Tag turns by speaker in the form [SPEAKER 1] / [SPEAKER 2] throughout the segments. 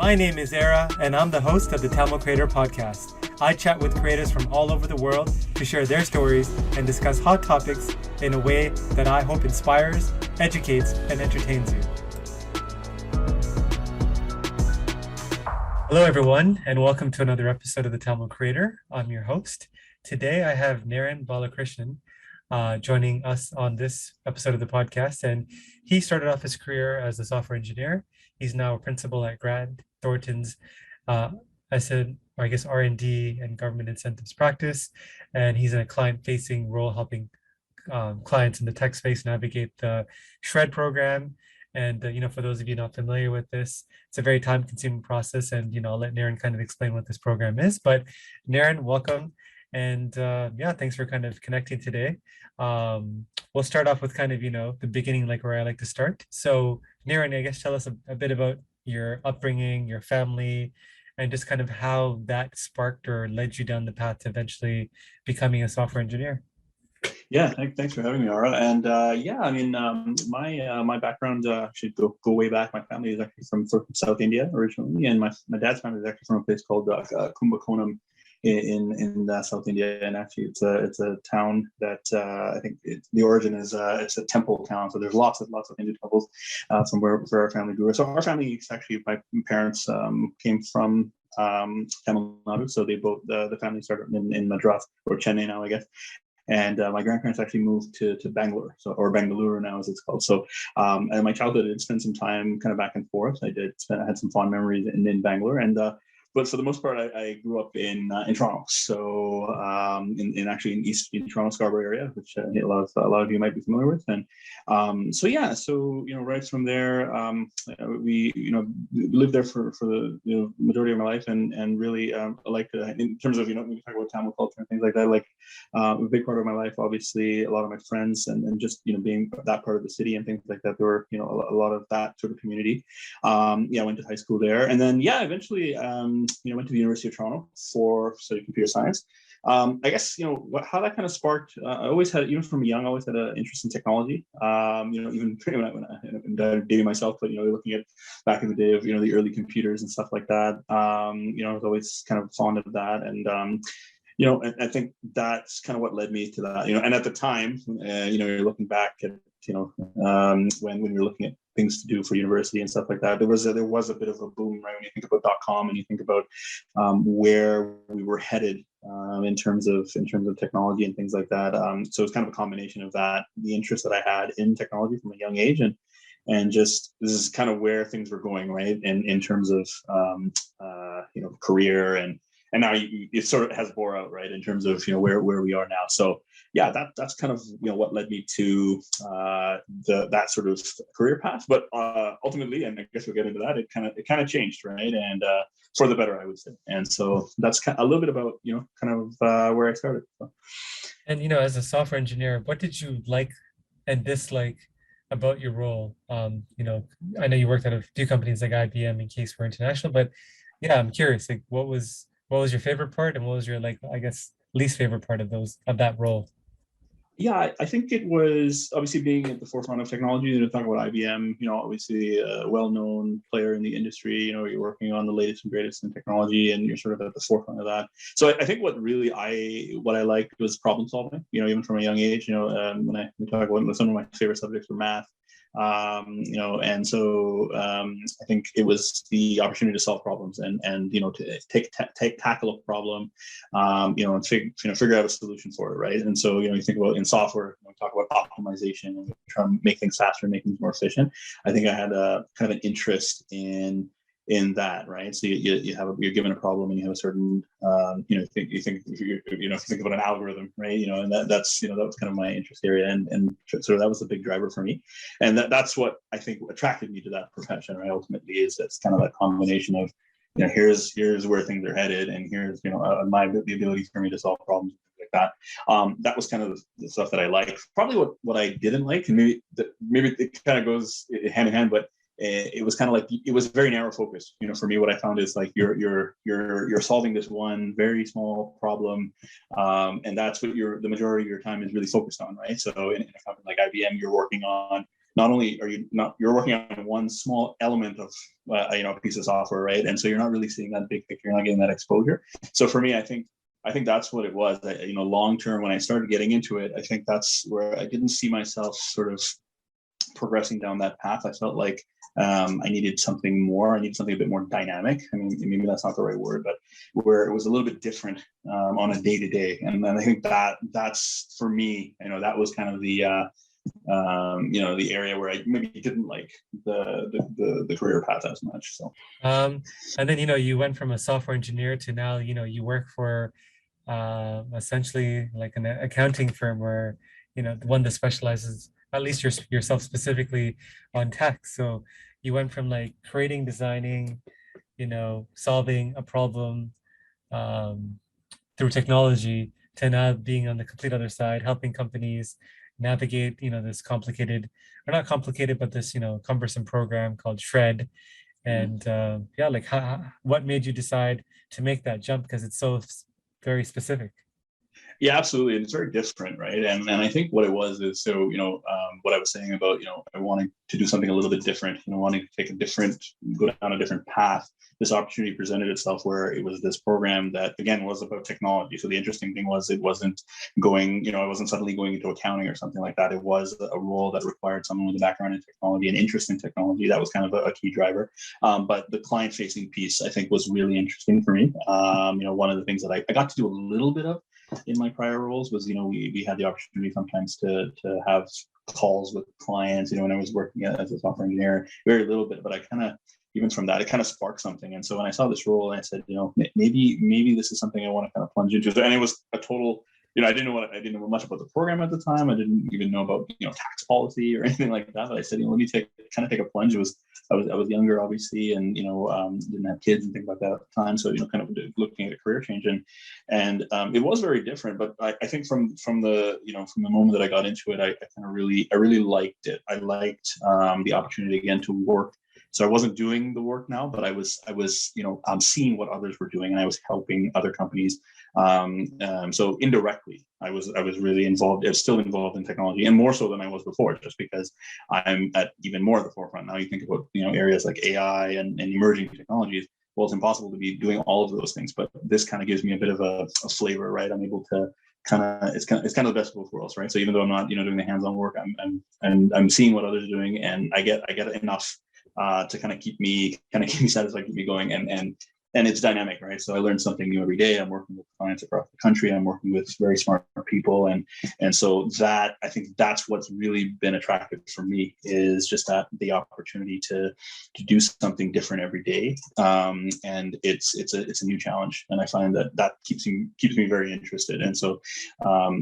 [SPEAKER 1] My name is Era, and I'm the host of the Tamil Creator Podcast. I chat with creators from all over the world to share their stories and discuss hot topics in a way that I hope inspires, educates, and entertains you. Hello, everyone, and welcome to another episode of the Tamil Creator. I'm your host. Today, I have Naren Balakrishnan joining us on this episode of the podcast, and he started off his career as a software engineer. He's now a principal at Grant Thornton's R&D and government incentives practice, and he's in a client-facing role helping clients in the tech space navigate the SRED program. And for those of you not familiar with this, it's a very time-consuming process, and I'll let Naren kind of explain what this program is. But Naren, welcome, and thanks for kind of connecting today. We'll start off with kind of the beginning, like where I like to start. So Naren, I guess tell us a bit about your upbringing, your family, and just kind of how that sparked or led you down the path to eventually becoming a software engineer.
[SPEAKER 2] Yeah, thanks for having me, Ara. And my background should go way back. My family is actually from South India originally, and my dad's family is actually from a place called Kumbakonam in South India. And actually, it's a town that I think the origin is it's a temple town. So there's lots of Hindu temples from where our family grew. So our family actually, my parents came from Tamil Nadu. So they both the family started in Madras, or Chennai now, I guess. And my grandparents actually moved to Bangalore, or Bangalore now as it's called. So, and my childhood, I did spend some time kind of back and forth. I had some fond memories in Bangalore, and but for the most part, I grew up in Toronto. So, in Toronto, Scarborough area, which a lot of you might be familiar with. And right from there, we lived there for the majority of my life, and really like in terms of when we talk about Tamil culture and things like that, like a big part of my life, obviously a lot of my friends and just being that part of the city and things like that. There were a lot of that sort of community. I went to high school there, and then eventually went to the University of Toronto for study computer science. I guess how that kind of sparked. I always had, even from young, I always had an interest in technology. Even when I'm dating myself, but looking at back in the day of the early computers and stuff like that. I was always kind of fond of that, and I think that's kind of what led me to that. And at the time, you're looking back at when you're looking at things to do for university and stuff like that, there was a bit of a boom, right? When you think about .com and you think about where we were headed in terms of technology and things like that. So it's kind of a combination of that, the interest that I had in technology from a young age, and just this is kind of where things were going, right? In terms of career, and now it sort of has bore out, right, in terms of where we are now. So yeah, that's kind of what led me to that sort of career path. But ultimately, and I guess we'll get into that, it kind of changed, right, and for the better, I would say. And so that's a little bit about where I started. So.
[SPEAKER 1] And as a software engineer, what did you like and dislike about your role? I know you worked at a few companies like IBM and Caseware International, but I'm curious, like what was your favorite part, and what was your least favorite part of that role?
[SPEAKER 2] Yeah, I think it was obviously being at the forefront of technology. Talk about IBM, obviously a well-known player in the industry. You're working on the latest and greatest in technology, and you're sort of at the forefront of that. So I think what I liked was problem solving. Even from a young age. When we talk about some of my favorite subjects were math. And so I think it was the opportunity to solve problems and to tackle a problem, and figure out a solution for it, right? And so you think about in software, we talk about optimization and we try to make things faster, make things more efficient. I think I had a kind of an interest in that, right? So you're given a problem and you have a certain you think about an algorithm, right? And that was kind of my interest area, and so that was a big driver for me, and that's what I think attracted me to that profession, right? Ultimately, is it's kind of that combination of here's where things are headed, and here's the ability for me to solve problems like that. That was kind of the stuff that I liked. Probably what I didn't like, and maybe it kind of goes hand in hand, but it was kind of like it was very narrow focused. For me, what I found is like you're solving this one very small problem, and that's what the majority of your time is really focused on, right? So in a company like IBM, you're working on not only are you not, you're working on one small element of a piece of software, right? And so you're not really seeing that big picture, you're not getting that exposure. So for me, I think that's what it was. Long term, when I started getting into it, I think that's where I didn't see myself sort of progressing down that path. I felt like I needed something more. I needed something a bit more dynamic. I mean, maybe that's not the right word, but where it was a little bit different on a day to day. And then I think that's for me. That was kind of the the area where I maybe didn't like the career path as much. So,
[SPEAKER 1] and then you went from a software engineer to now you work for essentially like an accounting firm where the one that specializes, at least yourself specifically, on tech. So you went from like creating, designing, solving a problem through technology to now being on the complete other side, helping companies navigate this complicated, or not complicated, but this cumbersome program called SRED. And yeah, like what made you decide to make that jump, because it's so very specific?
[SPEAKER 2] yeah, absolutely. And it's very different, right? And I think what it was is, so, what I was saying about, I wanting to do something a little bit different, wanting to go down a different path. This opportunity presented itself where it was this program that, again, was about technology. So the interesting thing was, it wasn't going, I wasn't suddenly going into accounting or something like that. It was a role that required someone with a background in technology and interest in technology. That was kind of a key driver. But the client facing piece, I think, was really interesting for me. One of the things that I got to do a little bit of in my prior roles was, we had the opportunity sometimes to have calls with clients, when I was working as a software engineer, very little bit, but I kind of, even from that, it kind of sparked something. And so when I saw this role, I said, maybe this is something I want to kind of plunge into. And it was a total, I didn't know much about the program at the time. I didn't even know about, tax policy or anything like that. But I said, let me take a plunge. I was younger, obviously, and didn't have kids and things like that at the time. So kind of looking at a career change, and it was very different. But I think from the moment that I got into it, I kind of really liked it. I liked the opportunity again to work. So I wasn't doing the work now, but I was seeing what others were doing, and I was helping other companies. So indirectly, I was really involved. I was still involved in technology, and more so than I was before, just because I'm at even more at the forefront now. You think about areas like AI and emerging technologies. Well, it's impossible to be doing all of those things, but this kind of gives me a bit of a flavor, right? I'm able to it's kind of the best of both worlds, right? So even though I'm not doing the hands-on work, I'm seeing what others are doing, and I get enough to kind of keep me satisfied, keep me going, and it's dynamic, right? So I learn something new every day. I'm working with clients across the country. I'm working with very smart people, and so that, I think that's what's really been attractive for me, is just that the opportunity to do something different every day, and it's a new challenge, and I find that keeps me very interested, and so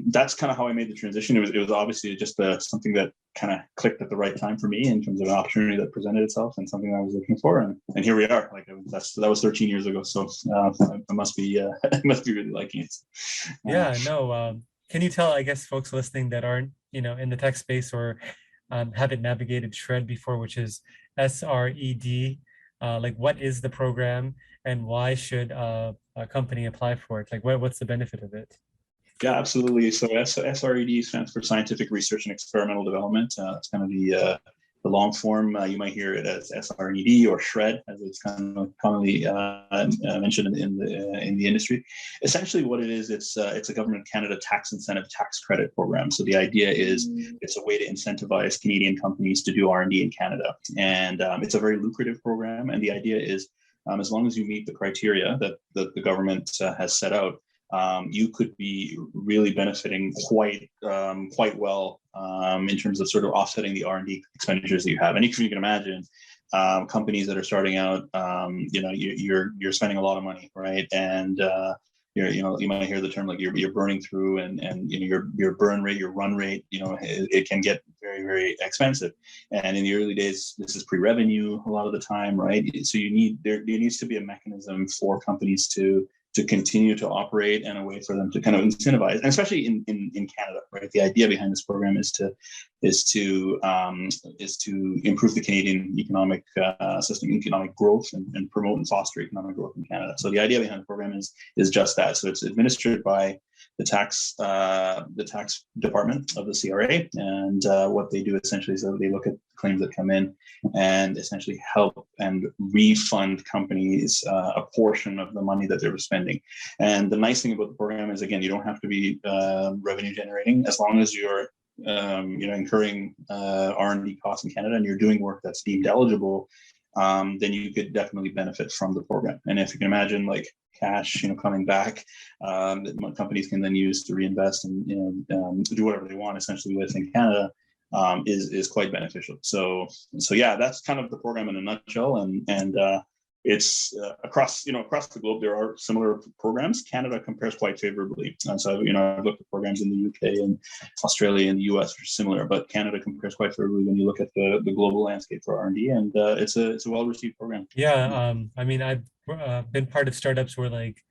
[SPEAKER 2] that's kind of how I made the transition. It was obviously just something that kind of clicked at the right time for me in terms of an opportunity that presented itself and something I was looking for, and here we are. Like, that was 13 years ago, so I must be I must be really liking it.
[SPEAKER 1] Yeah, no. Can you tell, I guess, folks listening that aren't in the tech space or haven't navigated SRED before, which is SRED, like, what is the program and why should a company apply for it? Like, what's the benefit of it?
[SPEAKER 2] Yeah, absolutely. So SRED stands for Scientific Research and Experimental Development. It's kind of the long form. You might hear it as SRED or SRED, as it's kind of commonly mentioned in the industry. Essentially, what it is, it's a Government of Canada tax incentive tax credit program. So the idea is, it's a way to incentivize Canadian companies to do R&D in Canada, and it's a very lucrative program. And the idea is, as long as you meet the criteria that the government has set out, you could be really benefiting quite well in terms of sort of offsetting the R&D expenditures that you have. And if you can imagine, companies that are starting out, you're spending a lot of money, right? And you might hear the term, like, you're burning through, and your burn rate, your run rate, it can get very, very expensive. And in the early days, this is pre-revenue a lot of the time, right? So there needs to be a mechanism for companies to continue to operate, and a way for them to kind of incentivize, and especially in Canada, right? The idea behind this program is to improve the Canadian economic system, economic growth, and promote and foster economic growth in Canada. So the idea behind the program is just that. So it's administered by the tax department of the CRA, and what they do essentially is that they look at claims that come in and essentially help and refund companies a portion of the money that they were spending. And the nice thing about the program is, again, you don't have to be revenue generating as long as you're incurring R&D costs in Canada and you're doing work that's deemed eligible. Then you could definitely benefit from the program. And if you can imagine, like, cash, coming back, that companies can then use to reinvest and do whatever they want essentially within Canada, is quite beneficial. So yeah, that's kind of the program in a nutshell. And it's across the globe there are similar programs. Canada compares quite favorably, and so I've looked at programs in the UK and Australia and the US which are similar, but Canada compares quite favorably when you look at the global landscape for R&D, and it's a well-received program.
[SPEAKER 1] Yeah, I mean, I've been part of startups where like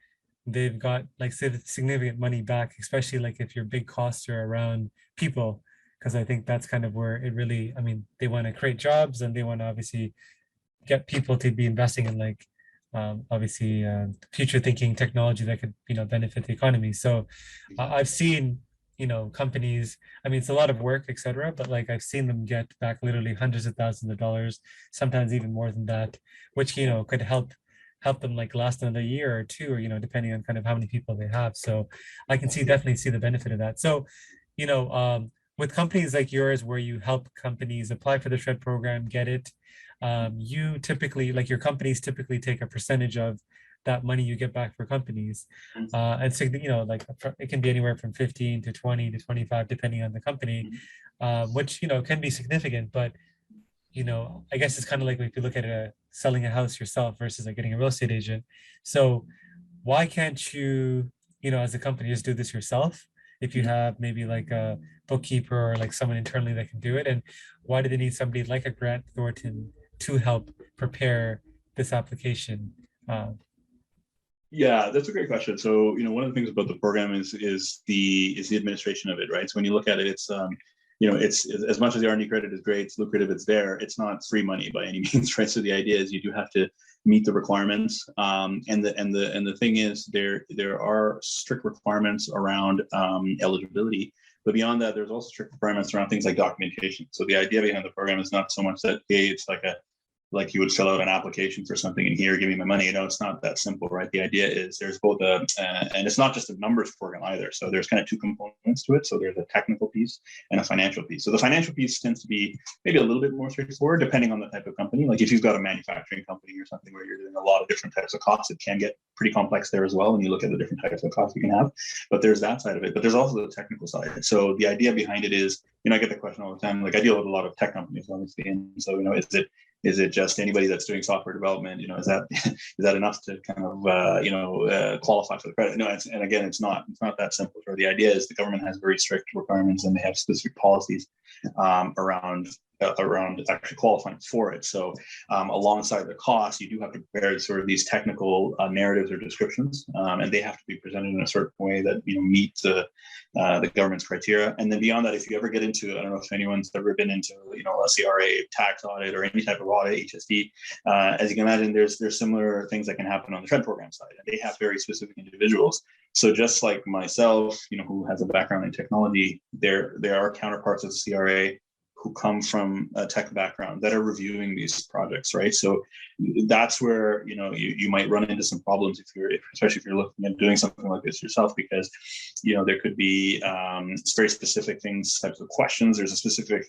[SPEAKER 1] they've got like significant money back, especially like if your big costs are around people, because I think that's kind of where it really, I mean, they want to create jobs and they want to obviously get people to be investing in like obviously future thinking technology that could benefit the economy. So I've seen companies, I mean, it's a lot of work, etc., but like I've seen them get back literally hundreds of thousands of dollars, sometimes even more than that, which could help them like last another year or two, or depending on kind of how many people they have. So I can definitely see the benefit of that. So with companies like yours where you help companies apply for the SRED program, get it, you typically, like, your companies typically take a percentage of that money you get back for companies, and so like it can be anywhere from 15 to 20 to 25 depending on the company, which can be significant. But I guess it's kind of like if you look at selling a house yourself versus like getting a real estate agent. So why can't you as a company just do this yourself if you have maybe like a bookkeeper or like someone internally that can do it? And why do they need somebody like a Grant Thornton to help prepare this application?
[SPEAKER 2] Yeah, that's a great question. So, one of the things about the program is the administration of it, right? So when you look at it, it's it's as much as the R&D credit is great, it's lucrative, it's there. It's not free money by any means, right? So the idea is you do have to meet the requirements, and the thing is there are strict requirements around eligibility. But beyond that, there's also strict requirements around things like documentation. So the idea behind the program is not so much that, hey, it's like you would fill out an application for something and here, give me my money. It's not that simple, right? The idea is there's both and it's not just a numbers program either. So there's kind of two components to it. So there's a technical piece and a financial piece. So the financial piece tends to be maybe a little bit more straightforward, depending on the type of company. Like if you've got a manufacturing company or something where you're doing a lot of different types of costs, it can get pretty complex there as well when you look at the different types of costs you can have. But there's that side of it. But there's also the technical side. So the idea behind it is, I get the question all the time. Like I deal with a lot of tech companies, obviously, and so is it just anybody that's doing software development? Is that enough to kind of qualify for the credit? No, and again, it's not that simple. So the idea is the government has very strict requirements and they have specific policies around actually qualifying for it. So alongside the cost, you do have to prepare sort of these technical narratives or descriptions, and they have to be presented in a certain way that meet the government's criteria. And then beyond that, if you ever get into, I don't know if anyone's ever been into a CRA tax audit or any type of audit, HSD, as you can imagine, there's similar things that can happen on the SRED program side, and they have very specific individuals. So just like myself, who has a background in technology, there are counterparts of the CRA who come from a tech background that are reviewing these projects, right? So that's where you might run into some problems especially if you're looking at doing something like this yourself, because there could be very specific types of questions. There's a specific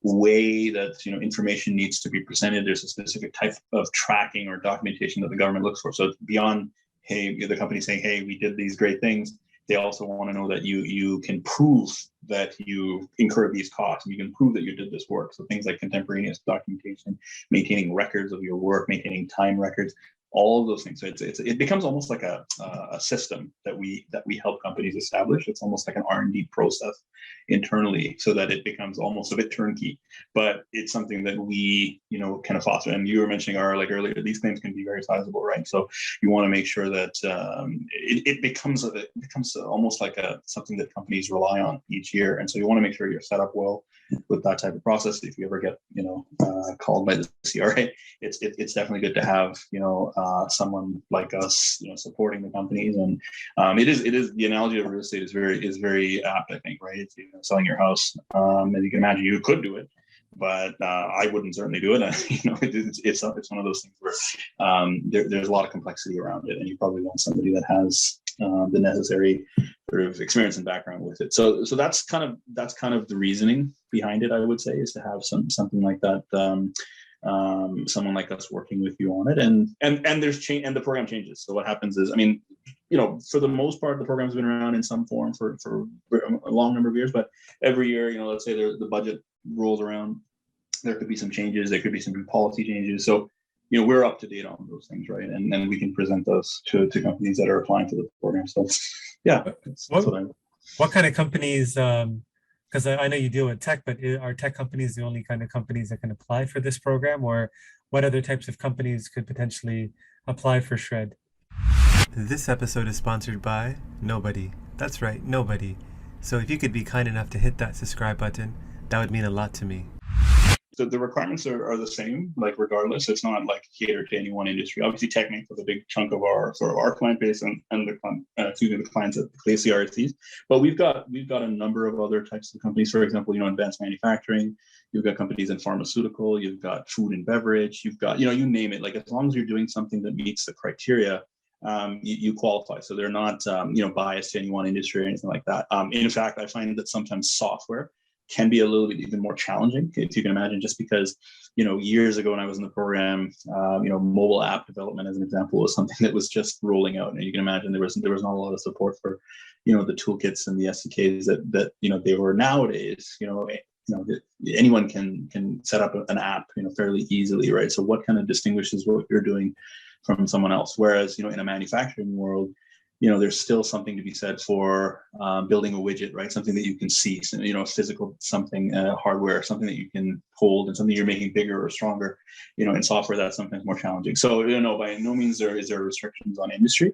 [SPEAKER 2] way that information needs to be presented. There's a specific type of tracking or documentation that the government looks for. So it's beyond, hey, the company saying, hey, we did these great things. They also want to know that you can prove that you incurred these costs, and you can prove that you did this work. So things like contemporaneous documentation, maintaining records of your work, maintaining time records, all of those things. So it becomes almost like a system that we help companies establish. It's almost like an R&D process internally, so that it becomes almost a bit turnkey. But it's something that we kind of foster. And you were mentioning earlier, these claims can be very sizable, right? So you want to make sure that it becomes almost like something that companies rely on each year. And so you want to make sure you're set up well with that type of process. If you ever get called by the CRA, it's definitely good to have someone like us supporting the companies. And it is the analogy of real estate is very apt, I think, right? It's selling your house. As you can imagine, you could do it, but I wouldn't certainly do it. It's one of those things where there's a lot of complexity around it, and you probably want somebody that has the necessary sort of experience and background with it. So that's kind of the reasoning behind it, I would say, is to have something like that, someone like us working with you on it. And there's change, and the program changes. So what happens is, I mean, for the most part, the program's been around in some form for a long number of years, but every year, let's say the budget rolls around, there could be some changes, there could be some policy changes. So we're up to date on those things, right? And then we can present those to companies that are applying for the program. So yeah, that's
[SPEAKER 1] what kind of companies, because I know you deal with tech, but are tech companies the only kind of companies that can apply for this program, or what other types of companies could potentially apply for SRED? This episode is sponsored by nobody. That's right, nobody. So if you could be kind enough to hit that subscribe button, that would mean a lot to me.
[SPEAKER 2] So the requirements are the same, like regardless. It's not like catered to any one industry. Obviously, tech makes up a big chunk of our client base and the clients at the CRCs. But we've got a number of other types of companies. For example, advanced manufacturing. You've got companies in pharmaceutical. You've got food and beverage. You've got you name it. Like, as long as you're doing something that meets the criteria, you qualify. So they're not biased to any one industry or anything like that. In fact, I find that sometimes software can be a little bit even more challenging, if you can imagine, just because, years ago when I was in the program, mobile app development, as an example, was something that was just rolling out. And you can imagine there was not a lot of support for, the toolkits and the SDKs that they were nowadays. Anyone can set up an app, fairly easily, right? So what kind of distinguishes what you're doing from someone else? Whereas, in a manufacturing world, there's still something to be said for building a widget, right? Something that you can see, physical something, hardware, something that you can hold, and something you're making bigger or stronger. In software, that's sometimes more challenging. So, by no means is there restrictions on industry.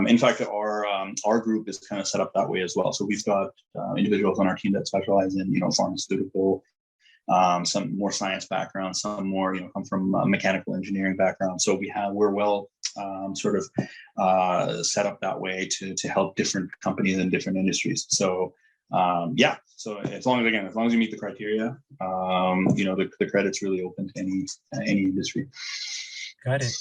[SPEAKER 2] In fact, our group is kind of set up that way as well. So we've got individuals on our team that specialize in, pharmaceutical, some more science background, some more, come from mechanical engineering background. So we're well set up that way to help different companies in different industries. So so as long as you meet the criteria, the credit's really open to any industry.
[SPEAKER 1] Got it.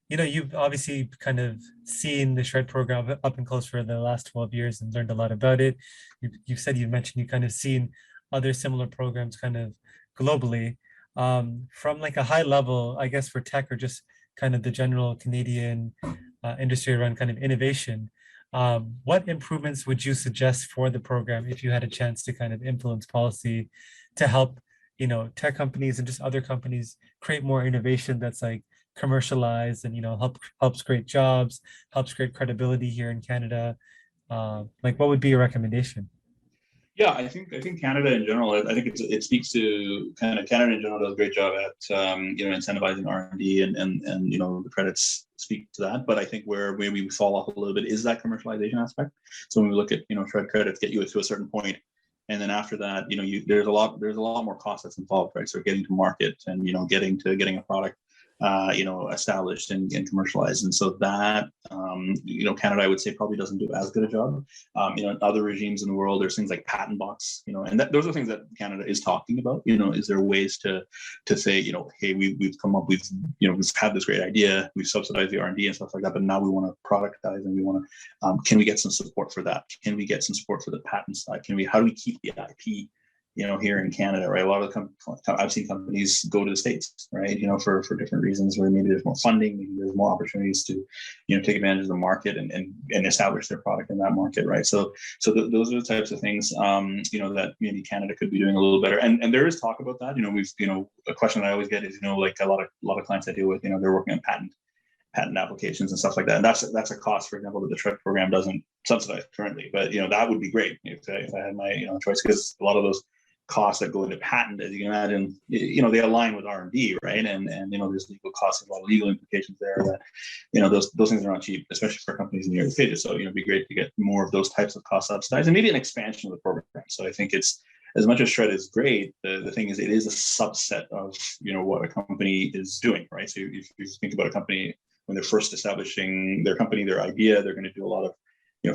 [SPEAKER 1] You've obviously kind of seen the SRED program up and close for the last 12 years and learned a lot about it. You mentioned you kind of seen other similar programs kind of globally. From like a high level, I guess, for tech, or just kind of the general Canadian industry around kind of innovation, what improvements would you suggest for the program if you had a chance to kind of influence policy to help, tech companies and just other companies create more innovation that's like commercialized and, helps create jobs, helps create credibility here in Canada? Like, what would be your recommendation?
[SPEAKER 2] Yeah, I think Canada in general. I think it speaks to kind of Canada in general does a great job at incentivizing R&D and the credits speak to that. But I think where maybe we fall off a little bit is that commercialization aspect. So when we look at SRED credits get you to a certain point, and then after that there's a lot more cost that's involved, right? So getting to market and getting a product established and commercialized. And so that, Canada, I would say, probably doesn't do as good a job. In other regimes in the world, there's things like patent box, and those are things that Canada is talking about. Is there ways to say, hey, we've come up, we've had this great idea, we've subsidized the R&D and stuff like that, but now we want to productize and we want to, can we get some support for that? Can we get some support for the patent side? How do we keep the IP? Here in Canada, right? A lot of I've seen companies go to the States, right? For different reasons, where maybe there's more funding, maybe there's more opportunities to, take advantage of the market and establish their product in that market, right? So those are the types of things, that maybe Canada could be doing a little better. And there is talk about that. A question that I always get is, like a lot of clients I deal with, they're working on patent applications and stuff like that. And that's a cost, for example, that the SRED program doesn't subsidize currently. But that would be great if I had my choice, because a lot of those costs that go into patent, as you can imagine, they align with R&D, right? And there's legal costs, a lot of legal implications there that, those things are not cheap, especially for companies in the early stages. So, it'd be great to get more of those types of costs subsidized, and maybe an expansion of the program. So I think it's as much as SRED is great, the thing is it is a subset of what a company is doing, right? So if you think about a company when they're first establishing their company, their idea, they're going to do a lot of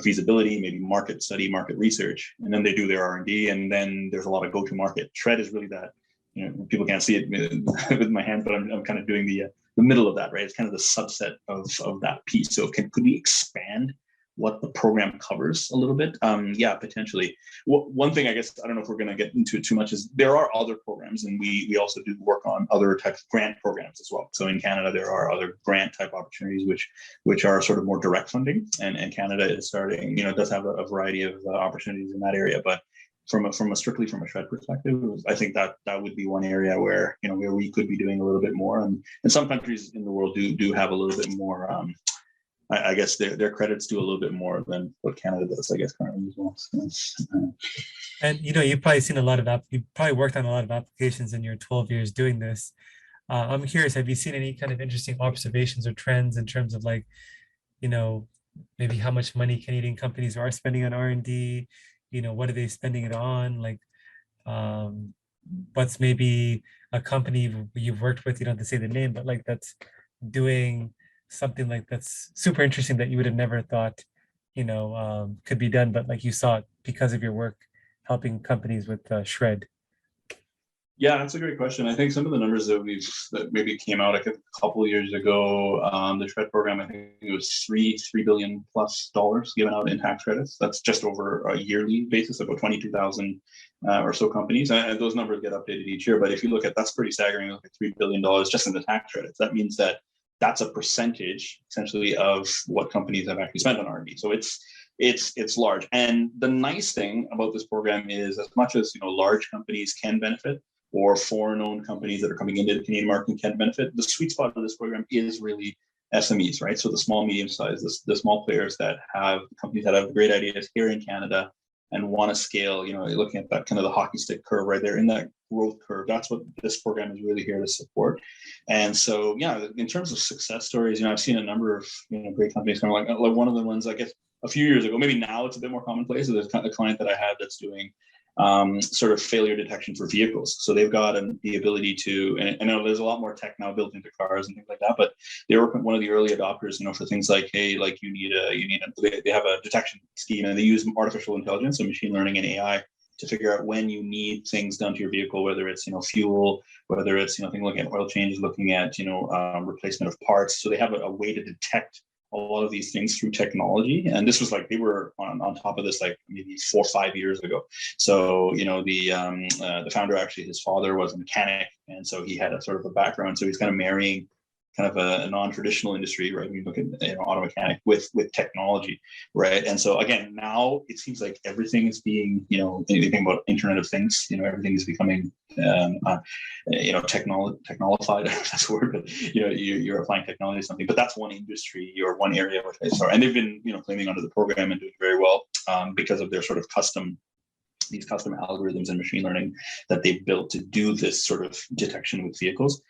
[SPEAKER 2] feasibility, maybe market study, market research, and then they do their R&D, and then there's a lot of go-to-market. SRED is really that. People can't see it with my hand, but I'm kind of doing the middle of that, right? It's kind of the subset of that piece. So could we expand what the program covers a little bit? Yeah, potentially. One thing, I guess, I don't know if we're going to get into it too much, is there are other programs, and we also do work on other types of grant programs as well. So in Canada, there are other grant type opportunities which are sort of more direct funding, and Canada is starting, does have a variety of opportunities in that area. But from a strictly from a SRED perspective, I think that would be one area where where we could be doing a little bit more. And some countries in the world do have a little bit more. I guess their credits do a little bit more than what Canada does, I guess, currently as well. So,
[SPEAKER 1] And you've probably seen you've probably worked on a lot of applications in your 12 years doing this. I'm curious, have you seen any kind of interesting observations or trends in terms of maybe how much money Canadian companies are spending on R&D? What are they spending it on? Like, what's maybe a company you've worked with, you don't have to say the name, but like that's doing something like that's super interesting that you would have never thought, could be done, but like you saw it because of your work helping companies with SRED.
[SPEAKER 2] Yeah, that's a great question. I think some of the numbers that maybe came out a couple of years ago, the SRED program, I think it was $3 billion plus given out in tax credits. That's just over a yearly basis, about 22,000 or so companies. And those numbers get updated each year. But if you look at, that's pretty staggering. Look at $3 billion just in the tax credits. That means that's a percentage essentially of what companies have actually spent on R&D. So it's large. And the nice thing about this program is, as much as large companies can benefit, or foreign-owned companies that are coming into the Canadian market can benefit, the sweet spot of this program is really SMEs, right? So the small, medium-sized, the small players that have companies that have great ideas here in Canada and want to scale. Looking at that kind of the hockey stick curve right there in that growth curve, that's what this program is really here to support. And so, yeah, in terms of success stories, I've seen a number of great companies come like one of the ones, I guess, a few years ago. Maybe now it's a bit more commonplace. So there's a client that I had that's doing sort of failure detection for vehicles. So they've got the ability to, and I know there's a lot more tech now built into cars and things like that, but they were one of the early adopters, for things like, hey, like they have a detection scheme, and they use artificial intelligence, so machine learning and AI, to figure out when you need things done to your vehicle, whether it's fuel, whether it's things looking at oil changes, looking at replacement of parts. So they have a way to detect a lot of these things through technology. And this was like, they were on top of this like maybe 4 or 5 years ago. So, the founder, actually, his father was a mechanic. And so he had a sort of a background. So he's kind of marrying kind of a non-traditional industry, right? When you look at auto mechanic with technology, right? And so again, now it seems like everything is being, you think about Internet of Things, everything is becoming, technologified. That's a word, but you're applying technology to something. But that's one industry or one area which I saw, and they've been claiming under the program and doing very well because of their sort of these custom algorithms and machine learning that they've built to do this sort of detection with vehicles.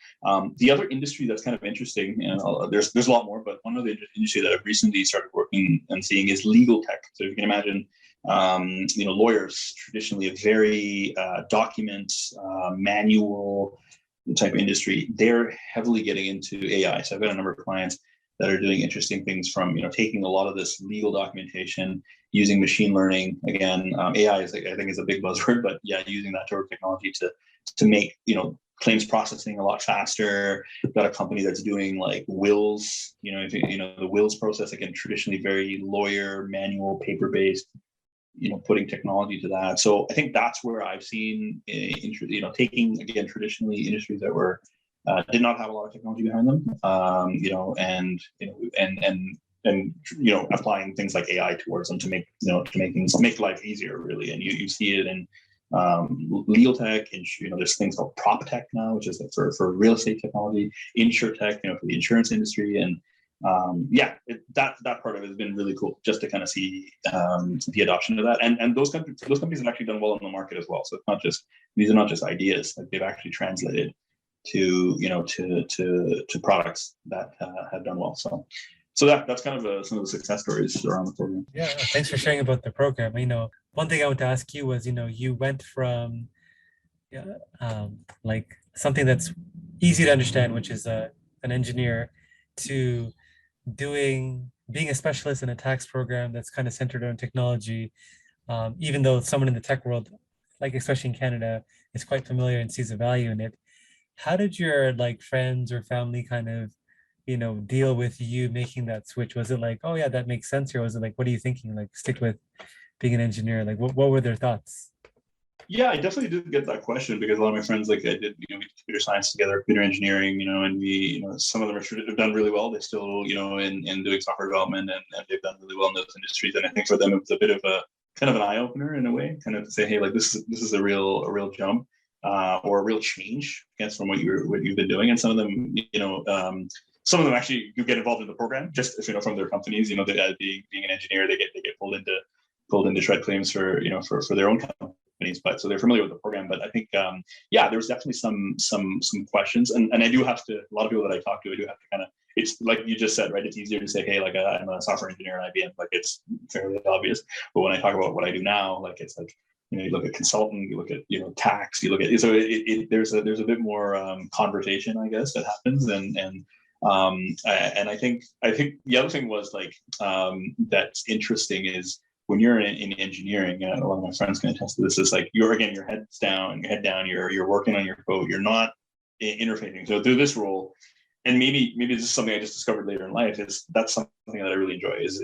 [SPEAKER 2] The other industry that's kind of interesting, and there's a lot more, but one of the industry that I've recently started working and seeing is legal tech. So if you can imagine, lawyers, traditionally a very document manual type industry, they're heavily getting into AI. So I've got a number of clients that are doing interesting things from, taking a lot of this legal documentation, using machine learning. Again, AI I think is a big buzzword, but yeah, using that sort of technology to make, claims processing a lot faster. We've got a company that's doing like wills, the wills process, again, traditionally very lawyer, manual, paper-based, putting technology to that. So I think that's where I've seen, taking, again, traditionally industries that were, did not have a lot of technology behind them, and applying things like AI towards them to make make life easier, really. And you see it in legal tech, and there's things called prop tech now, which is for real estate technology, insure tech, for the insurance industry, and that part of it has been really cool, just to kind of see the adoption of that, and those companies have actually done well in the market as well. So it's not just, these are not just ideas, like they've actually translated to products that have done well. So that's kind of some of the success stories around the program.
[SPEAKER 1] Yeah, thanks for sharing about the program. One thing I want to ask you was, you went from like something that's easy to understand, which is an engineer, to being a specialist in a tax program that's kind of centered on technology, even though someone in the tech world, like especially in Canada, is quite familiar and sees a value in it. How did your like friends or family kind of, deal with you making that switch? Was it like, oh yeah, that makes sense, or was it like, what are you thinking? Like, stick with being an engineer. Like, what were their thoughts?
[SPEAKER 2] Yeah, I definitely did get that question because a lot of my friends, like I did, we did computer science together, computer engineering, and we, some of them have done really well. They still, in doing software development, and they've done really well in those industries. And I think for them, it was a bit of a kind of an eye opener in a way, kind of to say, hey, like this is a real jump, or a real change, I guess, from what you've been doing. And some of them, some of them actually you get involved in the program just from their companies. Being an engineer, they get pulled into shred claims for their own companies, but so they're familiar with the program. But I think yeah, there's definitely some questions, and I do have to, a lot of people that I talk to, I do have to kind of, it's like you just said, right? It's easier to say, hey, like I'm a software engineer at IBM, like it's fairly obvious. But when I talk about what I do now, like it's like, you look at consulting, you look at tax, you look at, so there's a bit more conversation, I guess, that happens, and I think the other thing was like that's interesting is when you're in engineering, and a lot of my friends can attest to this, is like your head down, you're working on your code, you're not interfacing. So through this role, and maybe this is something I just discovered later in life, is that's something that I really enjoy, is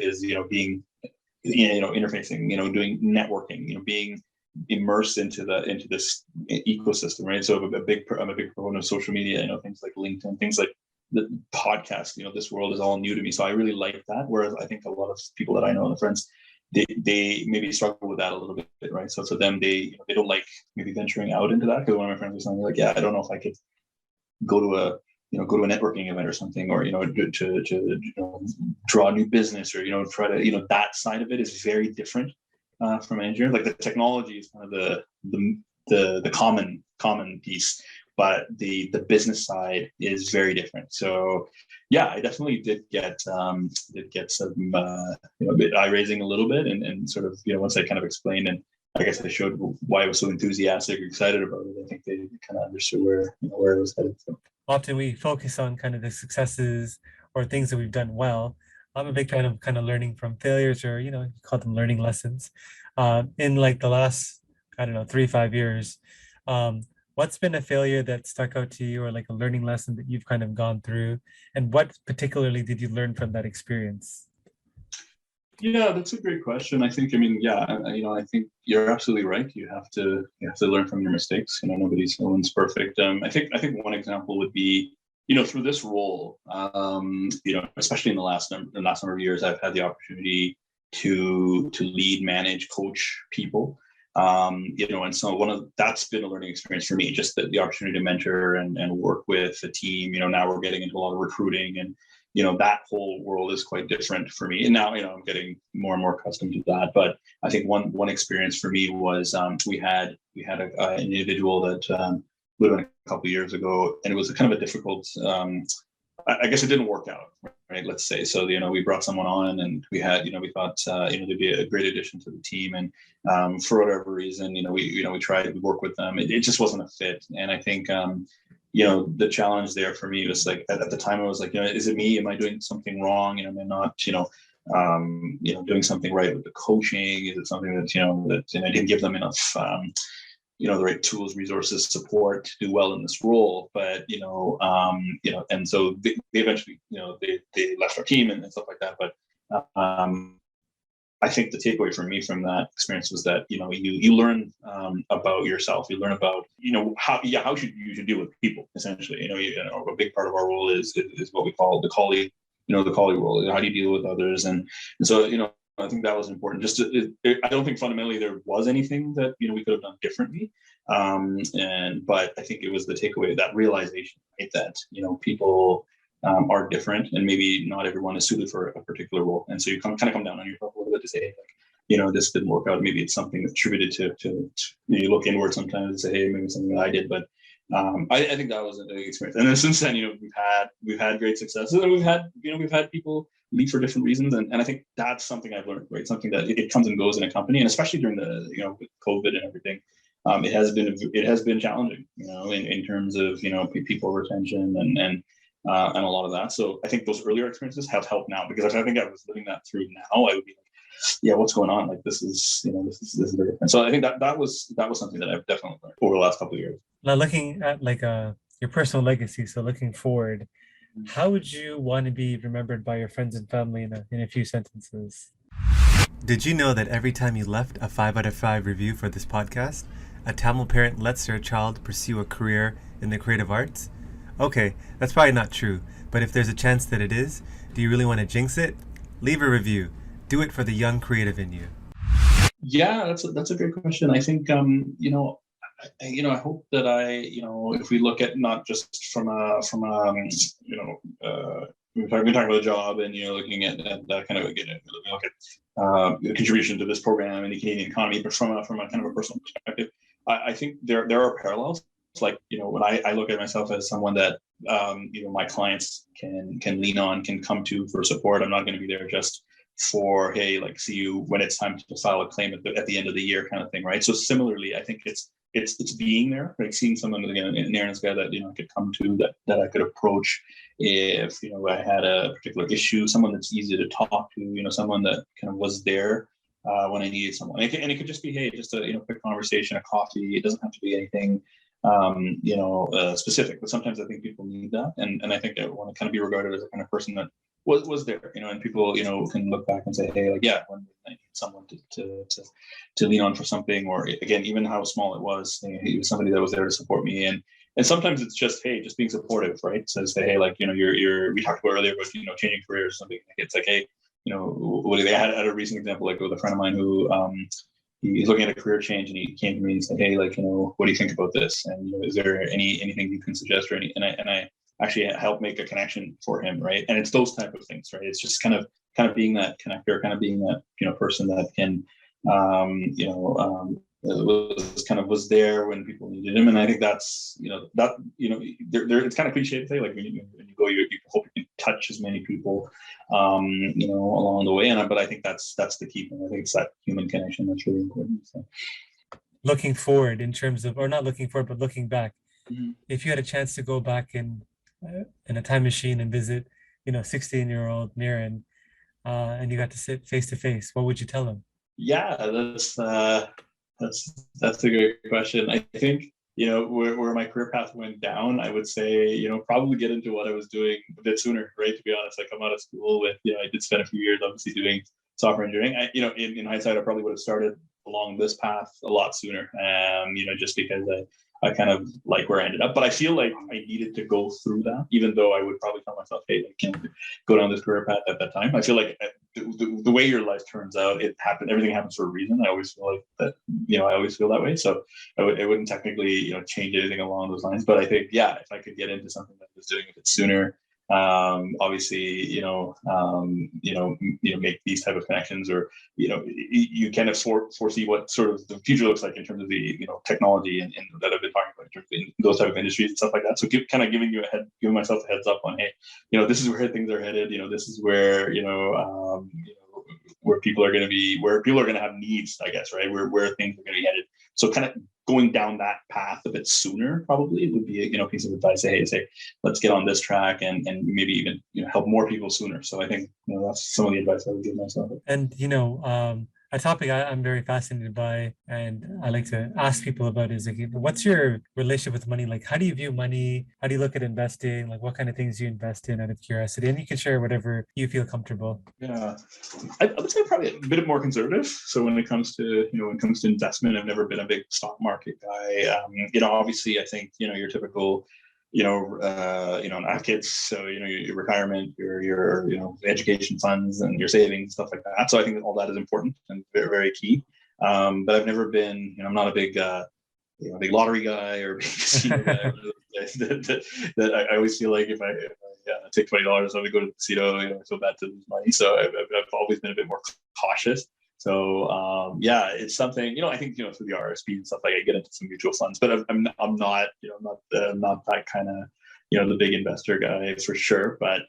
[SPEAKER 2] being interfacing, doing networking, being immersed into this ecosystem, right? So I'm a big proponent of social media, things like LinkedIn, things like the podcast, this world is all new to me. So I really like that. Whereas I think a lot of people that I know and the friends, they maybe struggle with that a little bit, right? So for them, they don't like maybe venturing out into that, because one of my friends was saying like, yeah, I don't know if I could go to a networking event or something, or to draw a new business, or try to that side of it is very different from engineering. Like the technology is kind of the common piece, but the business side is very different. So yeah, I definitely did get some a bit eye raising a little bit, and sort of once I kind of explained, and I guess I showed why I was so enthusiastic or excited about it, I think they kind of understood where it was headed. So.
[SPEAKER 1] Often we focus on kind of the successes or things that we've done well. I'm a big fan of kind of learning from failures, or you call them learning lessons. In like the last, I don't know, 3 5 years, um, what's been a failure that stuck out to you, or like a learning lesson that you've kind of gone through, and what particularly did you learn from that experience?
[SPEAKER 2] Yeah, that's a great question. I mean, yeah, I think you're absolutely right. You have to learn from your mistakes. No one's perfect. I think one example would be, through this role, especially in the last number of years, I've had the opportunity to lead, manage, coach people. And so that's been a learning experience for me, just the opportunity to mentor and work with a team. Now we're getting into a lot of recruiting, and that whole world is quite different for me. And now, I'm getting more and more accustomed to that. But I think one experience for me was we had an individual that would have been a couple of years ago, and it was a kind of a difficult. I guess it didn't work out, right? Let's say so. We brought someone on, and we thought there'd be a great addition to the team, and for whatever reason, we tried to work with them. It just wasn't a fit, and I think. The challenge there for me was like at the time I was like, is it me? Am I doing something wrong? Am I not, doing something right with the coaching? Is it something that I didn't give them enough, the right tools, resources, support to do well in this role? But and so they eventually, they left our team and stuff like that. But I think the takeaway for me from that experience was that you learn about yourself. You learn about how you should deal with people. Essentially, a big part of our role is what we call the colleague. The colleague role. How do you deal with others? And so I think that was important. I don't think fundamentally there was anything that we could have done differently. But I think it was the takeaway, that realization, right, that people are different, and maybe not everyone is suited for a particular role. And so you kind of come down on yourself a little bit to say, hey, like, this didn't work out. Maybe it's something that's attributed to you look inward sometimes and say, hey, maybe something that I did, but I think that was a big experience. And then since then, we've had great successes, and we've had people leave for different reasons. And I think that's something I've learned, right? Something that it comes and goes in a company, and especially during the, with COVID and everything, it has been challenging, in terms of, people retention and a lot of that. So I think those earlier experiences have helped now, because if I think I was living that through now, I would be like, yeah, what's going on? Like, this is very different. So I think that was something that I've definitely learned over the last couple of years.
[SPEAKER 1] Now, looking at like your personal legacy, so looking forward, how would you want to be remembered by your friends and family in a few sentences? Did you know that every time you left a 5 out of 5 review for this podcast, a Tamil parent lets their child pursue a career in the creative arts? Okay, that's probably not true, but if there's a chance that it is, do you really want to jinx it? Leave a review. Do it for the young creative in you.
[SPEAKER 2] Yeah, that's a great question. I think I hope that if we look at not just from we're talking about a job, and looking at that kind of, again, we look at the contribution to this program in the Canadian economy, but from a kind of a personal perspective, I think there are parallels. Like, when I look at myself as someone that my clients can lean on, can come to for support. I'm not going to be there just for, hey, like, see you when it's time to file a claim at the end of the year, kind of thing, right? So similarly, I think it's being there, like seeing someone, again, Naren's guy, that I could come to, that I could approach if I had a particular issue, someone that's easy to talk to, someone that kind of was there when I needed someone. And it could just be, hey, just a quick conversation, a coffee. It doesn't have to be anything specific, but sometimes I think people need that, and I think I want to kind of be regarded as a kind of person that was there, and people can look back and say, hey, like, yeah, when I need someone to lean on for something, or again, even how small it was, he was somebody that was there to support me. And sometimes it's just, hey, just being supportive, right? So say, hey, like, we talked about earlier about changing careers or something. It's like, hey, what I had a recent example, like with a friend of mine who he's looking at a career change, and he came to me and said, hey, like, what do you think about this? And is there anything you can suggest, or any? And I actually help make a connection for him, right? And it's those type of things, right? It's just kind of being that connector, kind of being that person that can was there when people needed him. And I think that's it's kind of cliche to say, like, when you go, you hope you can touch as many people along the way. But I think that's the key thing. I think it's that human connection that's really important. So.
[SPEAKER 1] Looking forward, in terms of, or not looking forward, but looking back, if you had a chance to go back in a time machine and visit 16-year-old Naren, and you got to sit face to face, what would you tell him?
[SPEAKER 2] Yeah, that's a great question. I think where my career path went down, I would say probably get into what I was doing a bit sooner, right? To be honest, I come out of school with I did spend a few years obviously doing software engineering. In hindsight, I probably would have started along this path a lot sooner, just because I kind of like where I ended up. But I feel like I needed to go through that, even though I would probably tell myself, hey, I can't go down this career path at that time. I feel like the way your life turns out, everything happens for a reason. I always feel like that, I always feel that way. So I wouldn't technically, change anything along those lines. But I think, yeah, if I could get into something that was doing it sooner, obviously, make these type of connections, or, you kind of foresee what sort of the future looks like in terms of the, technology and that I've been talking about, in terms of those type of industries and stuff like that. So giving myself a heads up on, hey, this is where things are headed. This is where, where people are going to have needs, I guess, right? Where things are going to be headed. So kind of going down that path a bit sooner probably would be a piece of advice. Say, let's get on this track, and maybe even help more people sooner. So I think that's some of the advice I would give myself.
[SPEAKER 1] And a topic I'm very fascinated by, and I like to ask people about, is like, what's your relationship with money? Like, how do you view money? How do you look at investing? Like, what kind of things do you invest in out of curiosity? And you can share whatever you feel comfortable.
[SPEAKER 2] Yeah, I would say probably a bit more conservative. So when it comes to investment, I've never been a big stock market guy. Obviously, I think your typical have kids, so your retirement, your education funds, and your savings, stuff like that. So I think all that is important and very, very key. But I've never been, I'm not a big big lottery guy or big casino guy. that I always feel like if I take $20, I'm gonna go to the casino, I feel bad to lose money. So I've always been a bit more cautious. So yeah, it's something, I think, through the RSP and stuff, like I get into some mutual funds, but I'm not, not that kind of, the big investor guy for sure. But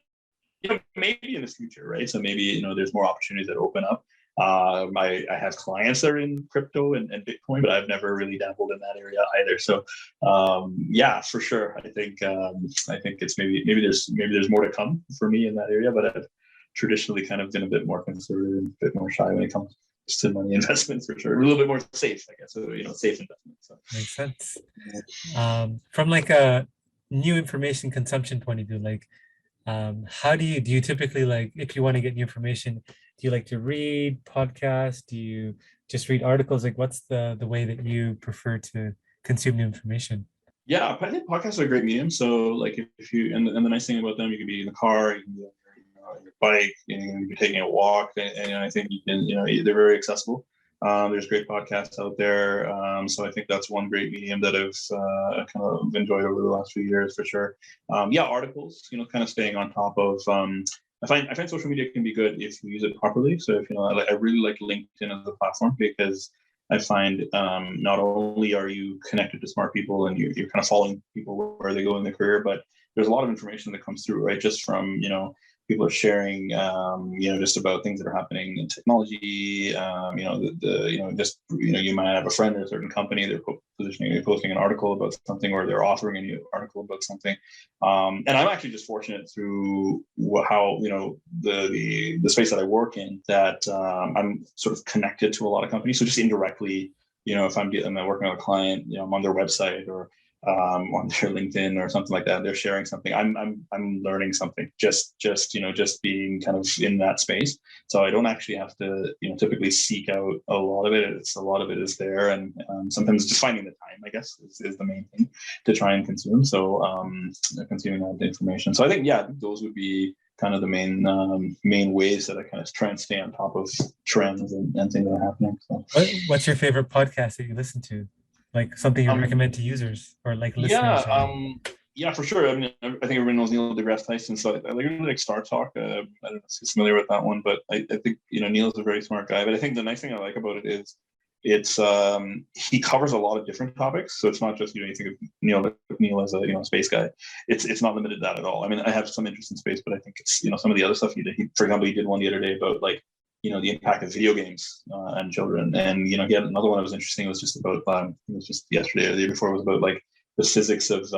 [SPEAKER 2] maybe in the future, right? So maybe there's more opportunities that open up. I have clients that are in crypto and Bitcoin, but I've never really dabbled in that area either. So yeah, for sure. I think it's maybe there's more to come for me in that area, but I've traditionally kind of been a bit more conservative and a bit more shy when it comes to money investments, for sure. A little bit more safe, I guess. So safe investments. So.
[SPEAKER 1] Makes sense. From like a new information consumption point of view, like how do you typically, like, if you want to get new information, do you like to read podcasts? Do you just read articles? Like, what's the way that you prefer to consume new information?
[SPEAKER 2] Yeah, I think podcasts are a great medium. So like if you, and the nice thing about them, you can be in the car, you can be on your bike, you can be taking a walk, and I think you can, they're very accessible. There's great podcasts out there. So I think that's one great medium that I've kind of enjoyed over the last few years, for sure. Yeah, articles, kind of staying on top of, I find social media can be good if you use it properly. So if, I really like LinkedIn as a platform, because I find not only are you connected to smart people and you're kind of following people where they go in their career, but there's a lot of information that comes through, right? Just from, people are sharing, just about things that are happening in technology. Just, you might have a friend or a certain company, they're posting an article about something, or they're authoring a new article about something. And I'm actually just fortunate through how, the space that I work in, that I'm sort of connected to a lot of companies. So just indirectly, if I'm working with a client, I'm on their website or on their LinkedIn or something like that, they're sharing something, I'm learning something, just being kind of in that space. So I don't actually have to typically seek out a lot of it. A lot of it is there, and sometimes just finding the time, I guess, is the main thing to try and consume. So consuming that information. So I think those would be kind of the main ways that I kind of try and stay on top of trends and things that are happening. So.
[SPEAKER 1] What's your favorite podcast that you listen to? Like something you recommend to users or like listeners?
[SPEAKER 2] Yeah, for sure. I mean, I think everyone knows Neil deGrasse Tyson, so I really like Star Talk. I don't know if you're familiar with that one, but I think Neil's a very smart guy. But I think the nice thing I like about it is he covers a lot of different topics. So it's not just you think of Neil as a space guy. It's not limited to that at all. I mean, I have some interest in space, but I think it's some of the other stuff he did. For example, he did one the other day about like the impact of video games on children. And, he had another one that was interesting. It was just about, it was just yesterday or the day before, it was about like the physics of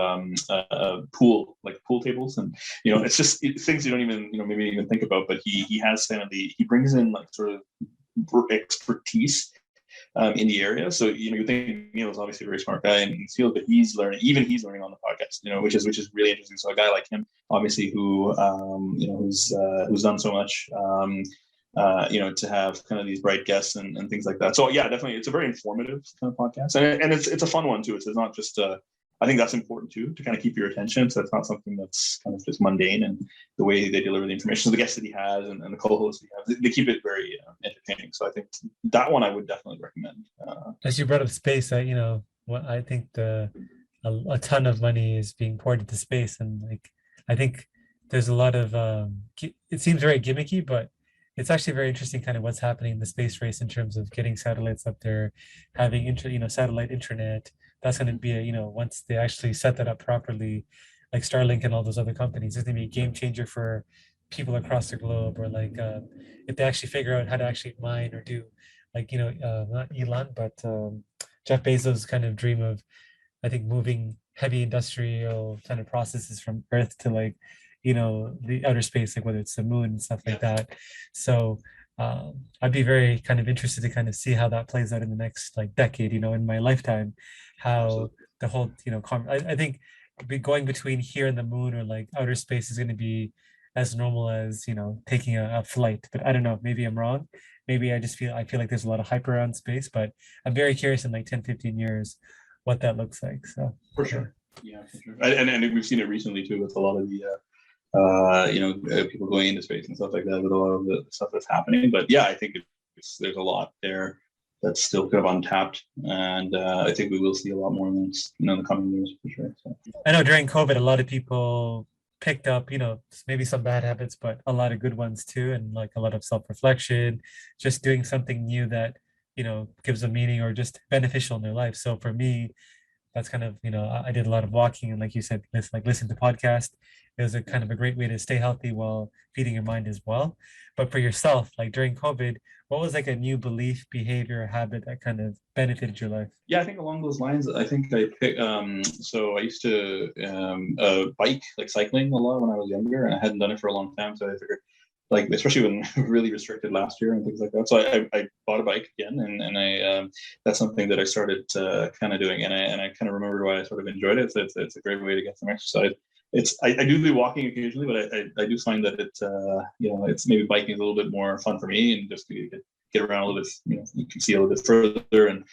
[SPEAKER 2] pool tables. And, it's just things you don't even, maybe even think about, but he has kind of he brings in like sort of expertise in the area. So, you think Neil is obviously a very smart guy in his field, but he's learning on the podcast, which is really interesting. So a guy like him, obviously, who, who's done so much, to have kind of these bright guests and things like that. So yeah, definitely, it's a very informative kind of podcast, and it's a fun one too. It's not just I think that's important too, to kind of keep your attention. So it's not something that's kind of just mundane, and the way they deliver the information. So the guests that he has and the co-hosts he has, they keep it very entertaining. So I think that one I would definitely recommend.
[SPEAKER 1] As you brought up space, I think a ton of money is being poured into space, and like I think there's a lot of it seems very gimmicky, but it's actually very interesting kind of what's happening in the space race in terms of getting satellites up there, having satellite internet. That's going to be once they actually set that up properly, like Starlink and all those other companies, it's going to be a game changer for people across the globe. Or like if they actually figure out how to actually mine or do, like not Elon, but Jeff Bezos' kind of dream of, I think, moving heavy industrial kind of processes from Earth to like the outer space, like whether it's the moon and stuff like that. So I'd be very kind of interested to kind of see how that plays out in the next like decade, in my lifetime, how the whole I think going between here and the moon or like outer space is going to be as normal as taking a flight. But I don't know, maybe I'm wrong. Maybe I feel like there's a lot of hype around space, but I'm very curious in like 10-15 years what that looks like. So
[SPEAKER 2] for sure. Yeah, for sure. And we've seen it recently too with a lot of the people going into space and stuff like that, with a lot of the stuff that's happening. But yeah, I think there's a lot there that's still kind of untapped, and I think we will see a lot more in the coming years, for sure. So.
[SPEAKER 1] I know during COVID, a lot of people picked up, maybe some bad habits, but a lot of good ones too, and like a lot of self-reflection, just doing something new that, gives a meaning or just beneficial in their life. So for me, that's kind of, I did a lot of walking and like you said, listen to podcasts. It was a kind of a great way to stay healthy while feeding your mind as well. But for yourself, like during COVID, what was like a new belief, behavior, or habit that kind of benefited your life?
[SPEAKER 2] Yeah, I think along those lines, I think I pick. So I used to bike, like cycling a lot when I was younger, and I hadn't done it for a long time. So I figured, like, especially when really restricted last year and things like that. So I bought a bike again, and I that's something that I started kind of doing, and I kind of remembered why I sort of enjoyed it. So it's a great way to get some exercise. I do be walking occasionally, but I do find that it's maybe biking is a little bit more fun for me, and just to get around a little bit, you can see a little bit further, and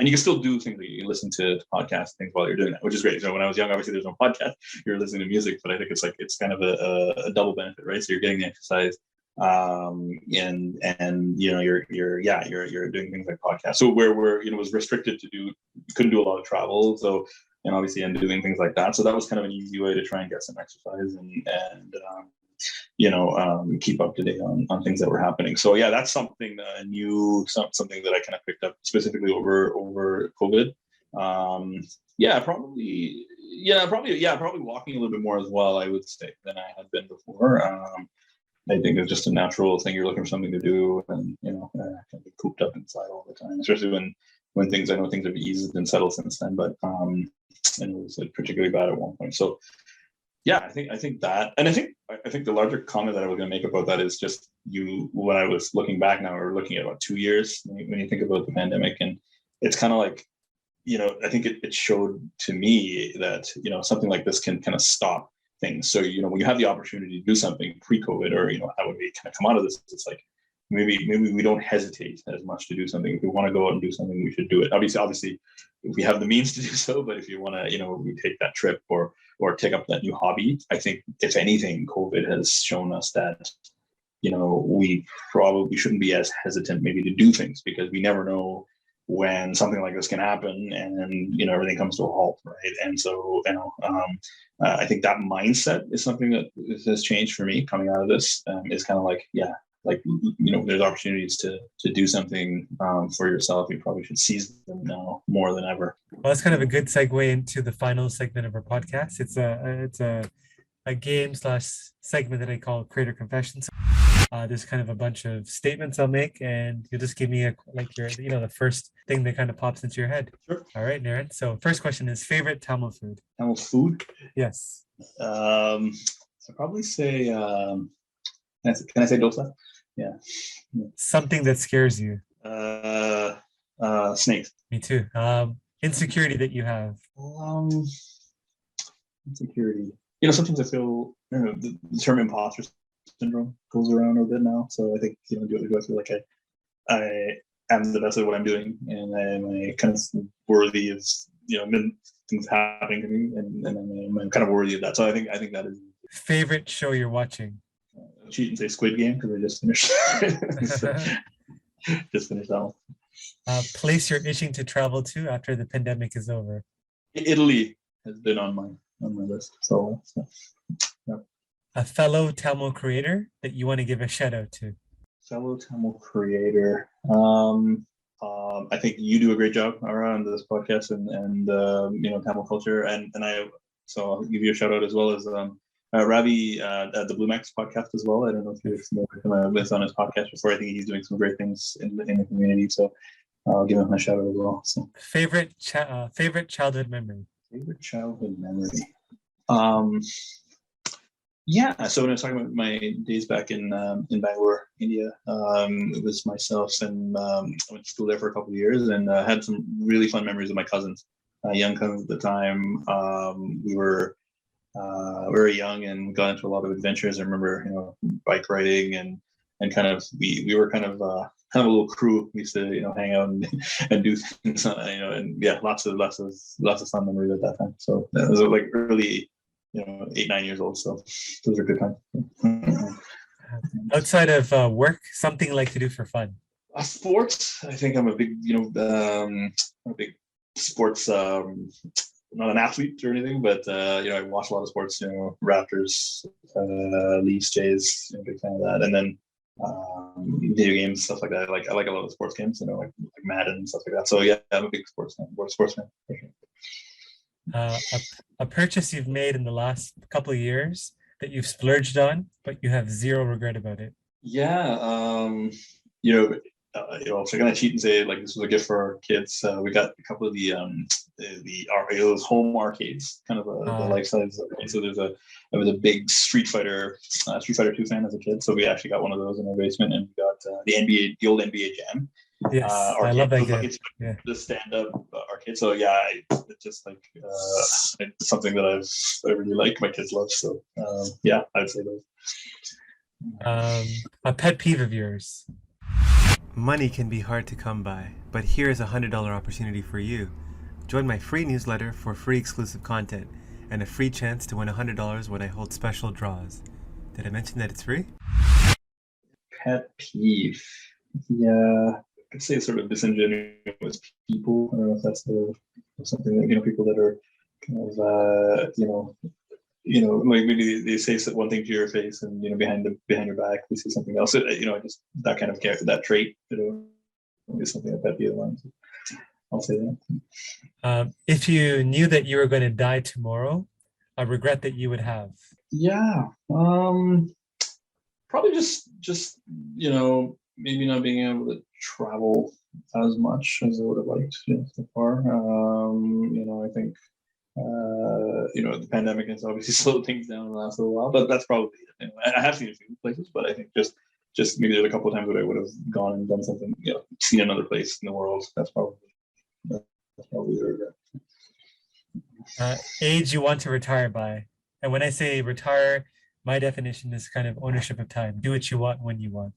[SPEAKER 2] you can still do things like you listen to podcasts, things while you're doing that, which is great. So when I was young, obviously there's no podcast, you're listening to music, but I think it's kind of a double benefit, right? So you're getting the exercise, and you're doing things like podcasts. So where it was restricted to do, you couldn't do a lot of travel, so. And obviously, and doing things like that. So that was kind of an easy way to try and get some exercise and keep up to date on things that were happening. So yeah, that's something new, something that I kind of picked up specifically over COVID. Probably walking a little bit more as well, I would say, than I had been before. I think it's just a natural thing. You're looking for something to do, and kind of be cooped up inside all the time, especially when things, I know things have eased and settled since then, but and it was particularly bad at one point. So yeah, I think that, and I think the larger comment that I was going to make about that is just when I was looking back now, we're looking at about 2 years when you think about the pandemic, and it's kind of like, I think it showed to me that something like this can kind of stop things. So when you have the opportunity to do something pre-COVID, or how would we kind of come out of this, it's like maybe we don't hesitate as much to do something. If we want to go out and do something, we should do it. Obviously, if we have the means to do so. But if you want to, we take that trip or take up that new hobby, I think if anything, COVID has shown us that we probably shouldn't be as hesitant maybe to do things, because we never know when something like this can happen, and everything comes to a halt, right? And so I think that mindset is something that has changed for me coming out of this. It's kind of like, there's opportunities to do something for yourself. You probably should seize them now more than ever.
[SPEAKER 1] Well, that's kind of a good segue into the final segment of our podcast. It's a game / segment that I call Creator Confessions. There's kind of a bunch of statements I'll make, and you'll just give me the first thing that kind of pops into your head.
[SPEAKER 2] Sure.
[SPEAKER 1] All right, Naren. So first question is favorite Tamil food.
[SPEAKER 2] Tamil food?
[SPEAKER 1] Yes.
[SPEAKER 2] I'd probably say, can I say dosa? Yeah.
[SPEAKER 1] Something that scares you.
[SPEAKER 2] Snakes.
[SPEAKER 1] Me too. Insecurity that you have.
[SPEAKER 2] Insecurity. Sometimes I feel the term imposter syndrome goes around a bit now. So I think do I feel like I am the best at what I'm doing, and am I kind of worthy of things happening to me, and I'm kind of worthy of that. So I think that is.
[SPEAKER 1] Favorite show you're watching?
[SPEAKER 2] Cheat and say Squid Game, because I just finished just finished that one.
[SPEAKER 1] Place you're itching to travel to after the pandemic is over?
[SPEAKER 2] Italy has been on my list. So yeah.
[SPEAKER 1] A fellow Tamil creator that you want to give a shout out to?
[SPEAKER 2] Fellow Tamil creator. I think you do a great job around this podcast and Tamil culture, and so I'll give you a shout out as well as Ravi at the Blue Max podcast as well. I don't know if you're familiar with on his podcast before. I think he's doing some great things in the community, so I'll give him a shout out as well. So
[SPEAKER 1] favorite childhood memory?
[SPEAKER 2] Favorite childhood memory. So when I was talking about my days back in Bangalore, India, it was myself, and I went to school there for a couple of years, and had some really fun memories with my cousins, young cousins at the time. We were very young and got into a lot of adventures. I remember, bike riding and kind of we were kind of a little crew. We used to hang out and do things, and yeah, lots of fun memories at that time. So that was like early. 8-9 years old, so those are good times.
[SPEAKER 1] Outside of work, something you like to do for fun?
[SPEAKER 2] Sports. I think I'm a big, a big sports not an athlete or anything, but I watch a lot of sports. Raptors, Leafs, Jays. Big fan of that. And then video games, stuff like that. I like a lot of sports games. Like Madden and stuff like that. So yeah, I'm a big sports fan. For sure.
[SPEAKER 1] A purchase you've made in the last couple of years that you've splurged on, but you have zero regret about it.
[SPEAKER 2] Yeah. If I'm gonna cheat and say like this was a gift for our kids, we got a couple of those home arcades, kind of the life size. So I was a big Street Fighter 2 fan as a kid, so we actually got one of those in our basement, and we got the old NBA Jam.
[SPEAKER 1] Yes, I love that game. Yeah.
[SPEAKER 2] The stand-up arcade. So yeah, it's just like it's something that I really like. My kids love. So yeah, I'd say those.
[SPEAKER 1] A pet peeve of yours. Money can be hard to come by, but here is a $100 opportunity for you. Join my free newsletter for free exclusive content and a free chance to win $100 when I hold special draws. Did I mention that it's free?
[SPEAKER 2] Pet peeve. Yeah, I could say sort of disingenuous people. I don't know if that's something that people that are kind of like maybe they say one thing to your face, and behind your back they say something else. Just that kind of character, that trait, is something that pet peeve of mine. I'll say that.
[SPEAKER 1] If you knew that you were going to die tomorrow, a regret that you would have?
[SPEAKER 2] Yeah, probably just maybe not being able to travel as much as I would have liked so far. I think the pandemic has obviously slowed things down in the last little while, but that's probably it. I have seen a few places, but I think just maybe there's a couple of times that I would have gone and done something, seen another place in the world. That's probably the regret.
[SPEAKER 1] Age you want to retire by. And when I say retire, my definition is kind of ownership of time. Do what you want when you want.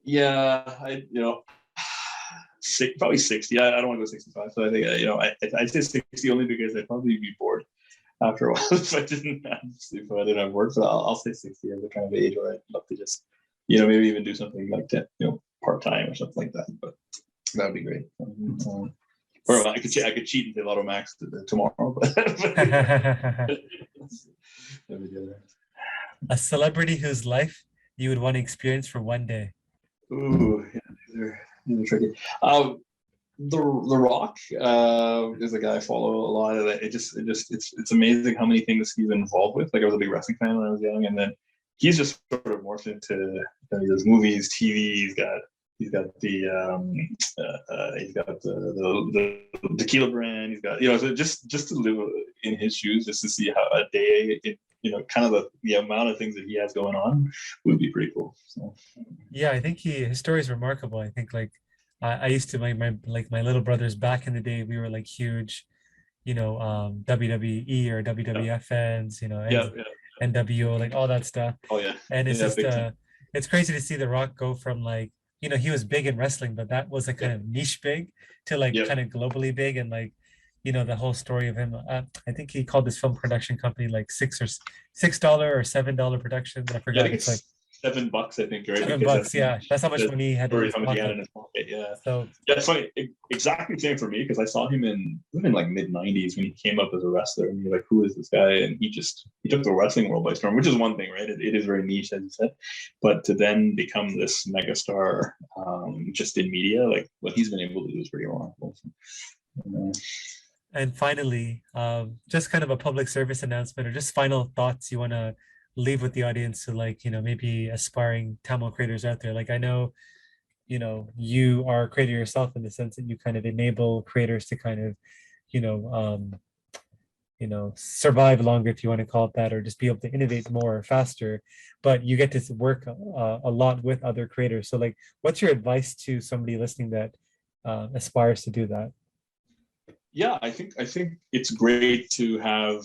[SPEAKER 2] Yeah, probably 60. I don't want to go 65. So I think I'd say 60 only because I'd probably be bored after a while if I didn't have work. So I'll say 60 as a kind of age where I'd love to just maybe even do something like that, part-time or something like that. But that would be great. Or I could cheat and say Lotto Max tomorrow. But
[SPEAKER 1] a celebrity whose life you would want to experience for one day.
[SPEAKER 2] Ooh, yeah, these are tricky. The Rock is a guy I follow a lot. It's amazing how many things he's involved with. Like I was a big wrestling fan when I was young, and then he's just sort of morphed into his movies, TV. He's got the tequila brand. He's got so just to live in his shoes, just to see how a day, kind of the amount of things that he has going on would be pretty cool. So.
[SPEAKER 1] Yeah, I think his story is remarkable. I think I used to my little brothers back in the day. We were like huge, WWE or WWF fans. NWO, like all that stuff.
[SPEAKER 2] Oh yeah,
[SPEAKER 1] and it's it's crazy to see The Rock go from he was big in wrestling, but that was a kind of niche big to kind of globally big, and the whole story of him. I think he called this film production company like $6 or $7 production, but I forgot.
[SPEAKER 2] Yeah, it's like $7, I think, right?
[SPEAKER 1] $7, yeah. That's how much money he had in his
[SPEAKER 2] pocket. Yeah.
[SPEAKER 1] So
[SPEAKER 2] yeah, it's funny. Exactly the same for me, because I saw him in like mid '90s when he came up as a wrestler, and you're like, who is this guy? And he took the wrestling world by storm, which is one thing, right? It is very niche, as you said, but to then become this megastar, just in media, like what he's been able to do is pretty remarkable.
[SPEAKER 1] And finally, just kind of a public service announcement, or just final thoughts you want to leave with the audience to maybe aspiring Tamil creators out there. I know, you are a creator yourself in the sense that you kind of enable creators to kind of, survive longer, if you want to call it that, or just be able to innovate more faster, but you get to work a lot with other creators. So what's your advice to somebody listening that aspires to do that?
[SPEAKER 2] Yeah, I think it's great to have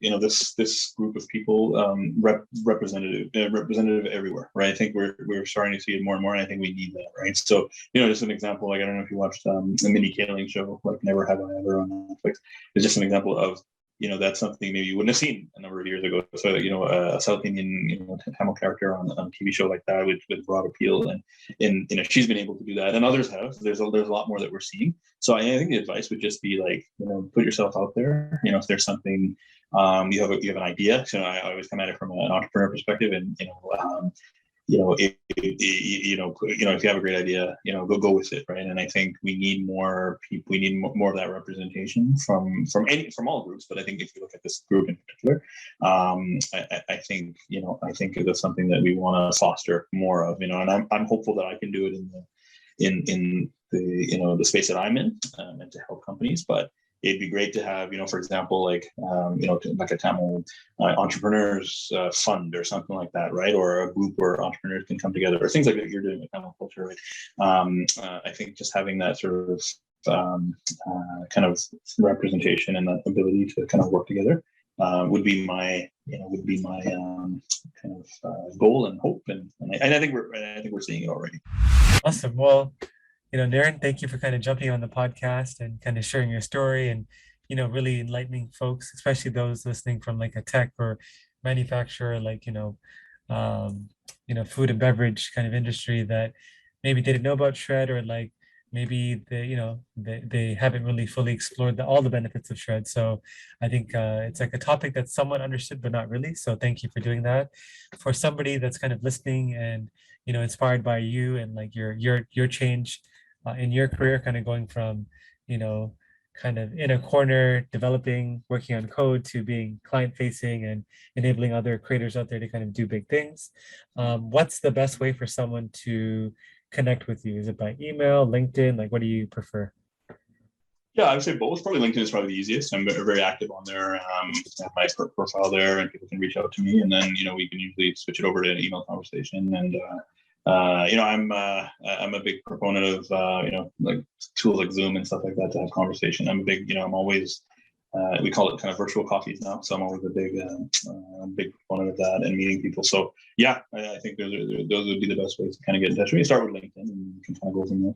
[SPEAKER 2] this group of people representative everywhere, right? I think we're starting to see it more and more, and I think we need that, right? So just an example, I don't know if you watched the Mindy Kaling show, Never Have I Ever on Netflix. It's just an example of that's something maybe you wouldn't have seen a number of years ago. So, a South Indian, Tamil character on a TV show like that with broad appeal, and she's been able to do that, and others have. There's a lot more that we're seeing. So I think the advice would just be like, put yourself out there. If there's something you have an idea. So I always come at it from an entrepreneur perspective, and if you have a great idea, go with it, right? And I think we need more people. We need more of that representation from all groups. But I think if you look at this group in particular, I think that's something that we want to foster more of. And I'm hopeful that I can do it in the space that I'm in, and to help companies. But it'd be great to have, for example, like a Tamil entrepreneurs fund or something like that, right? Or a group where entrepreneurs can come together, or things like that you're doing with Tamil culture, right? I think just having that sort of kind of representation and that ability to kind of work together would be my kind of goal and hope, and I think we're seeing it already.
[SPEAKER 1] Awesome. Well, Naren, thank you for kind of jumping on the podcast and kind of sharing your story and, really enlightening folks, especially those listening from like a tech or manufacturer, like, food and beverage kind of industry that maybe didn't know about SRED, or like maybe they haven't really fully explored all the benefits of SRED. So I think it's like a topic that's somewhat understood, but not really. So thank you for doing that. For somebody that's kind of listening and, inspired by you and like your change in your career, kind of going from, kind of in a corner, developing, working on code, to being client facing and enabling other creators out there to kind of do big things. What's the best way for someone to connect with you? Is it by email, LinkedIn? Like, what do you prefer?
[SPEAKER 2] Yeah, I would say both. Probably LinkedIn is probably the easiest. I'm very active on there. I have my profile there, and people can reach out to me, and then we can usually switch it over to an email conversation. And I'm a big proponent of like tools like Zoom and stuff like that to have conversation. I'm a big, I'm always we call it kind of virtual coffees now, so I'm always a big proponent of that and meeting people. So yeah, I think those would be the best ways to kind of get in touch with me. Start with LinkedIn, and you can kind of go from there.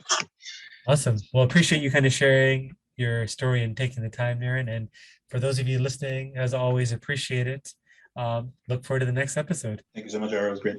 [SPEAKER 1] Awesome. Well, appreciate you kind of sharing your story and taking the time, Naren. And for those of you listening, as always, appreciate it. Look forward to the next episode.
[SPEAKER 2] Thank you so much, Ara. It was great.